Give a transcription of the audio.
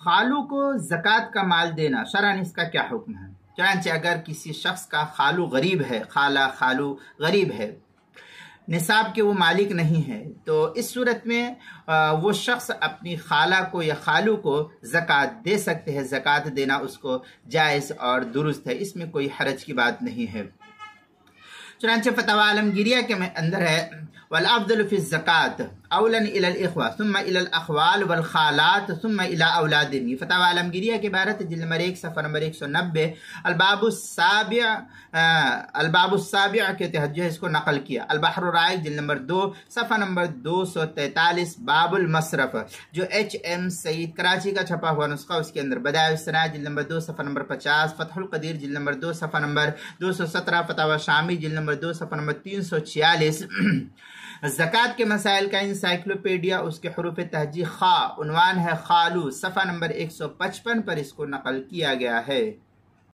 خالو کو زکوٰۃ کا مال دینا شرعاً اس کا کیا حکم ہے؟ چنانچہ اگر کسی شخص کا خالو غریب ہے، خالہ خالو غریب ہے، نصاب کے وہ مالک نہیں ہے، تو اس صورت میں وہ شخص اپنی خالہ کو یا خالو کو زکوٰۃ دے سکتے ہیں۔ زکوٰۃ دینا اس کو جائز اور درست ہے، اس میں کوئی حرج کی بات نہیں ہے۔ چنانچہ فتاوی عالمگیریہ کے اندر ہے والافضل فی الزکوٰۃ اولا الی الاخوہ ثم الی الاخوال والخالات ثم الی اولادهم۔ یہ فتاوی عالمگیریہ کی عبارت جلد نمبر 1 صفحہ نمبر 190 الباب السابع کے تحت جو ہے اس کو نقل کیا۔ البحر الرائق جلد نمبر 2 صفحہ نمبر 243 باب المصرف جو HM سعید کراچی کا چھپا ہوا نسخہ، اس کے اندر بدائع الصنائع جلد نمبر 2 صفحہ نمبر 50، فتح القدیر جلد نمبر 2 صفحہ نمبر 217، فتاوی شامی جلد نمبر 2 صفحہ نمبر 346۔ زکوٰۃ کے مسائل کا انسائکلوپیڈیا، اس کے حروف تہجی خا، عنوان ہے خالو، صفحہ نمبر 155 پر اس کو نقل کیا گیا ہے۔